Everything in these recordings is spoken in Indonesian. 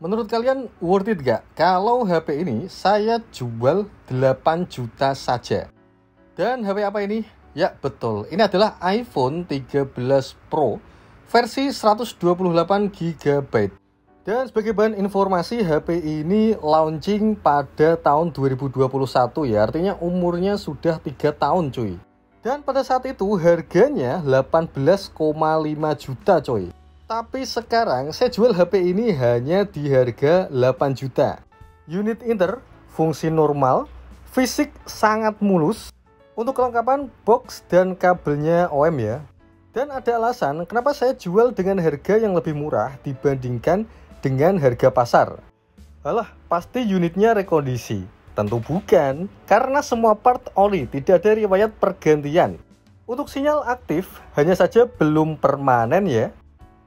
Menurut kalian worth it gak? Kalau HP ini saya jual 8 juta saja. Dan HP apa ini? Ya betul, ini adalah iPhone 13 Pro versi 128GB. Dan sebagai bahan informasi, HP ini launching pada tahun 2021 ya. Artinya umurnya sudah 3 tahun cuy. Dan pada saat itu harganya 18,5 juta coy. Tapi sekarang saya jual HP ini hanya di harga 8 juta. Unit inter, fungsi normal, fisik sangat mulus. Untuk kelengkapan box dan kabelnya OEM ya. Dan ada alasan kenapa saya jual dengan harga yang lebih murah dibandingkan dengan harga pasar. Alah, pasti unitnya rekondisi. Tentu bukan, karena semua part oli, tidak ada riwayat pergantian. Untuk sinyal aktif, hanya saja belum permanen ya.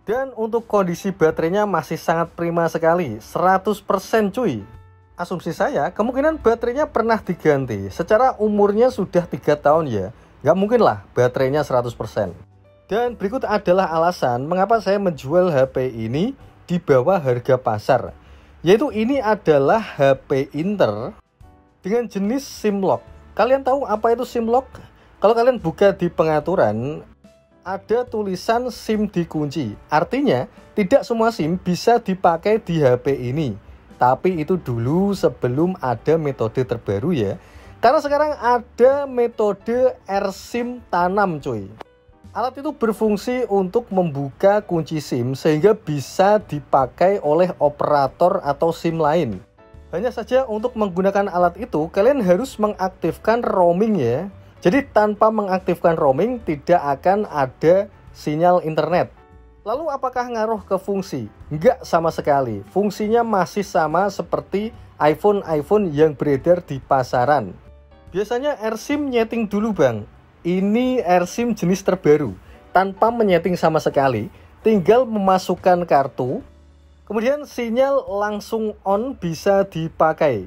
Dan untuk kondisi baterainya masih sangat prima sekali, 100% cuy. Asumsi saya, kemungkinan baterainya pernah diganti. Secara umurnya sudah 3 tahun ya, nggak mungkin lah baterainya 100%. Dan berikut adalah alasan mengapa saya menjual HP ini di bawah harga pasar. Yaitu ini adalah HP Inter dengan jenis SIM lock. Kalian tahu apa itu SIM lock? Kalau kalian buka di pengaturan, ada tulisan SIM dikunci. Artinya, tidak semua SIM bisa dipakai di HP ini. Tapi itu dulu sebelum ada metode terbaru ya. Karena sekarang ada metode eSIM tanam cuy. Alat itu berfungsi untuk membuka kunci SIM sehingga bisa dipakai oleh operator atau SIM lain. Hanya saja untuk menggunakan alat itu, kalian harus mengaktifkan roaming ya. Jadi tanpa mengaktifkan roaming tidak akan ada sinyal internet. Lalu apakah ngaruh ke fungsi? Enggak sama sekali. Fungsinya masih sama seperti iPhone yang beredar di pasaran. Biasanya eSIM nyeting dulu bang. Ini eSIM jenis terbaru. Tanpa menyeting sama sekali. Tinggal memasukkan kartu. Kemudian sinyal langsung on bisa dipakai.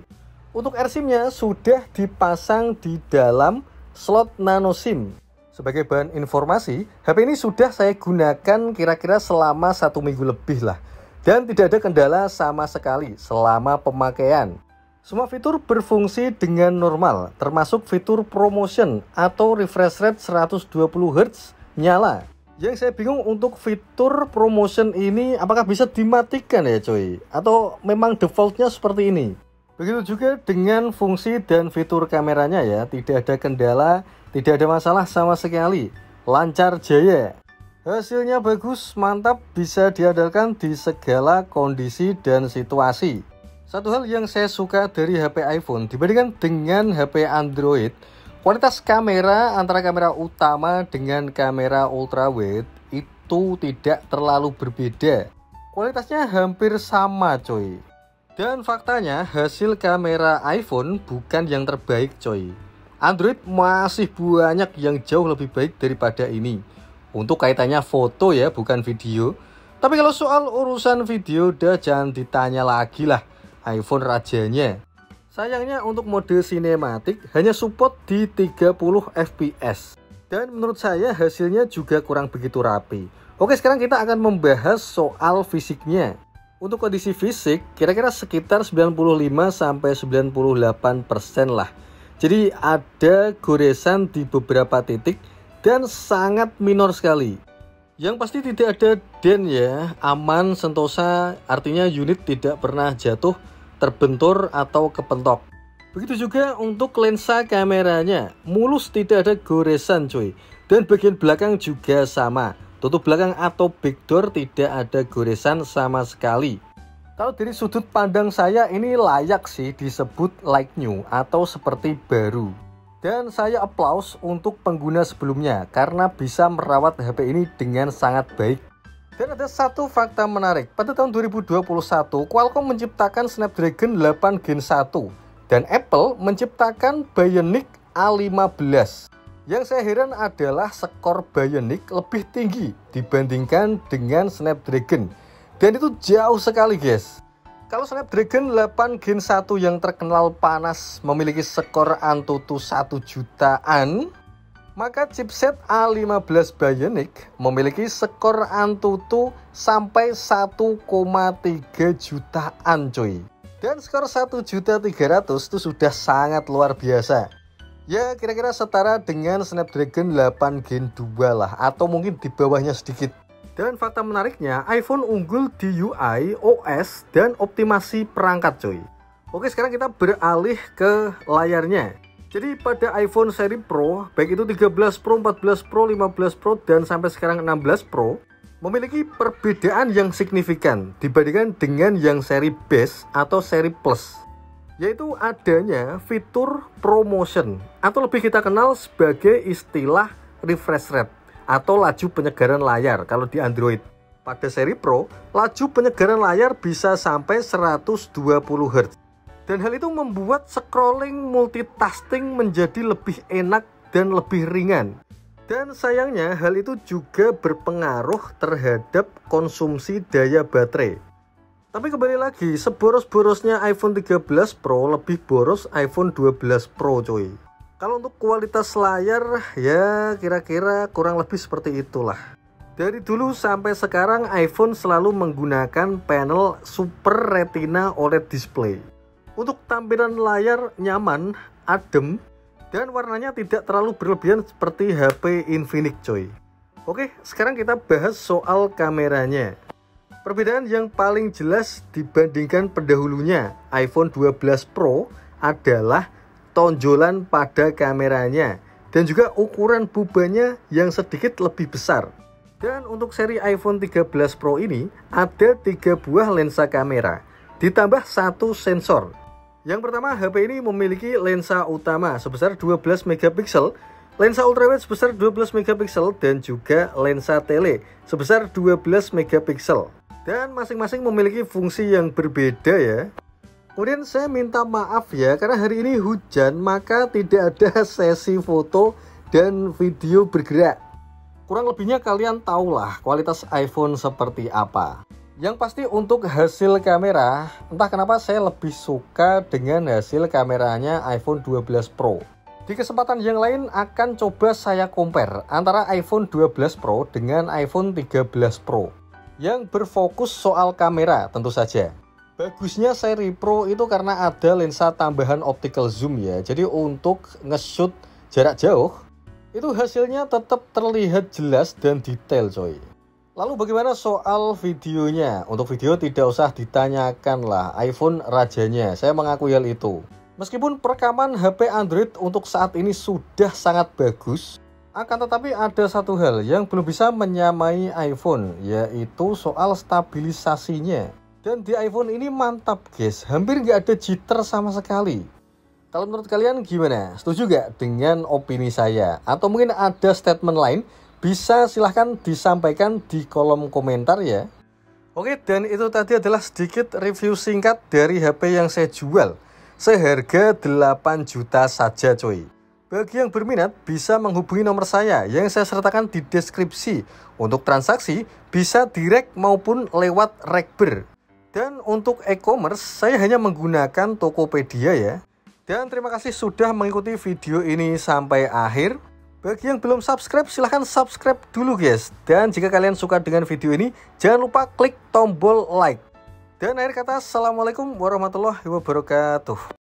Untuk eSIM-nya sudah dipasang di dalam slot nano SIM. Sebagai bahan informasi, HP ini sudah saya gunakan kira-kira selama 1 minggu lebih lah. Dan tidak ada kendala sama sekali selama pemakaian. Semua fitur berfungsi dengan normal, termasuk fitur promotion atau refresh rate 120Hz nyala. Yang saya bingung untuk fitur promotion ini apakah bisa dimatikan ya coy? Atau memang defaultnya seperti ini? Begitu juga dengan fungsi dan fitur kameranya ya, tidak ada kendala, tidak ada masalah sama sekali, lancar jaya. Hasilnya bagus, mantap, bisa diandalkan di segala kondisi dan situasi. Satu hal yang saya suka dari HP iPhone dibandingkan dengan HP Android, kualitas kamera antara kamera utama dengan kamera ultrawide itu tidak terlalu berbeda. Kualitasnya hampir sama coy. Dan faktanya hasil kamera iPhone bukan yang terbaik coy. Android masih banyak yang jauh lebih baik daripada ini. Untuk kaitannya foto ya, bukan video. Tapi kalau soal urusan video udah jangan ditanya lagi lah, iPhone rajanya. Sayangnya untuk mode sinematik hanya support di 30 fps. Dan menurut saya hasilnya juga kurang begitu rapi. Oke, sekarang kita akan membahas soal fisiknya. Untuk kondisi fisik, kira-kira sekitar 95-98% lah. Jadi ada goresan di beberapa titik dan sangat minor sekali. Yang pasti tidak ada dent ya, aman sentosa, artinya unit tidak pernah jatuh, terbentur atau kepentok. Begitu juga untuk lensa kameranya, mulus tidak ada goresan cuy. Dan bagian belakang juga sama. Tutup belakang atau backdoor tidak ada goresan sama sekali. Kalau dari sudut pandang saya ini layak sih disebut like new atau seperti baru. Dan saya applause untuk pengguna sebelumnya karena bisa merawat HP ini dengan sangat baik. Dan ada satu fakta menarik, pada tahun 2021 Qualcomm menciptakan Snapdragon 8 Gen 1 dan Apple menciptakan Bionic A15. Yang saya heran adalah skor Bionic lebih tinggi dibandingkan dengan Snapdragon. Dan itu jauh sekali guys. Kalau Snapdragon 8 Gen 1 yang terkenal panas memiliki skor Antutu 1 jutaan, Maka chipset A15 Bionic memiliki skor Antutu sampai 1,3 jutaan cuy. Dan skor 1.300.000 itu sudah sangat luar biasa. Ya kira-kira setara dengan Snapdragon 8 Gen 2 lah, atau mungkin di bawahnya sedikit. Dan fakta menariknya, iPhone unggul di UI, OS, dan optimasi perangkat cuy. Oke, sekarang kita beralih ke layarnya. Jadi pada iPhone seri Pro, baik itu 13 Pro, 14 Pro, 15 Pro, dan sampai sekarang 16 Pro, memiliki perbedaan yang signifikan dibandingkan dengan yang seri Base atau seri Plus, yaitu adanya fitur ProMotion, atau lebih kita kenal sebagai istilah refresh rate atau laju penyegaran layar kalau di Android. Pada seri Pro, laju penyegaran layar bisa sampai 120 Hz. Dan hal itu membuat scrolling multitasking menjadi lebih enak dan lebih ringan. Dan sayangnya hal itu juga berpengaruh terhadap konsumsi daya baterai. Tapi kembali lagi, seboros-borosnya iPhone 13 Pro lebih boros iPhone 12 Pro coy. Kalau untuk kualitas layar ya kira-kira kurang lebih seperti itulah. Dari dulu sampai sekarang iPhone selalu menggunakan panel Super Retina OLED display. Untuk tampilan layar nyaman, adem, dan warnanya tidak terlalu berlebihan seperti HP Infinix coy. Oke, sekarang kita bahas soal kameranya. Perbedaan yang paling jelas dibandingkan pendahulunya iPhone 12 Pro adalah tonjolan pada kameranya dan juga ukuran bubanya yang sedikit lebih besar. Dan untuk seri iPhone 13 Pro ini ada 3 buah lensa kamera ditambah 1 sensor. Yang pertama, HP ini memiliki lensa utama sebesar 12 megapiksel, lensa ultrawide sebesar 12 megapiksel, dan juga lensa tele sebesar 12 megapiksel. Dan masing-masing memiliki fungsi yang berbeda ya. Kemudian saya minta maaf ya, karena hari ini hujan, maka tidak ada sesi foto dan video bergerak. Kurang lebihnya kalian tahulah kualitas iPhone seperti apa. Yang pasti untuk hasil kamera, entah kenapa saya lebih suka dengan hasil kameranya iPhone 12 Pro. Di kesempatan yang lain akan coba saya compare antara iPhone 12 Pro dengan iPhone 13 Pro. Yang berfokus soal kamera tentu saja. Bagusnya seri Pro itu karena ada lensa tambahan optical zoom ya. Jadi untuk nge-shoot jarak jauh, itu hasilnya tetap terlihat jelas dan detail coy. Lalu bagaimana soal videonya? Untuk video tidak usah ditanyakan lah, iPhone rajanya, saya mengakui hal itu. Meskipun perekaman HP Android untuk saat ini sudah sangat bagus, akan tetapi ada satu hal yang belum bisa menyamai iPhone, yaitu soal stabilisasinya. Dan di iPhone ini mantap guys, hampir nggak ada jitter sama sekali. Kalau menurut kalian gimana? Setuju nggak dengan opini saya? Atau mungkin ada statement lain? Bisa silahkan disampaikan di kolom komentar ya. Oke, dan itu tadi adalah sedikit review singkat dari HP yang saya jual. Seharga 8 juta saja coy. Bagi yang berminat bisa menghubungi nomor saya yang saya sertakan di deskripsi. Untuk transaksi bisa direct maupun lewat Rekber. Dan untuk e-commerce saya hanya menggunakan Tokopedia ya. Dan terima kasih sudah mengikuti video ini sampai akhir. Bagi yang belum subscribe, silahkan subscribe dulu guys. Dan jika kalian suka dengan video ini, jangan lupa klik tombol like. Dan akhir kata, assalamualaikum warahmatullahi wabarakatuh.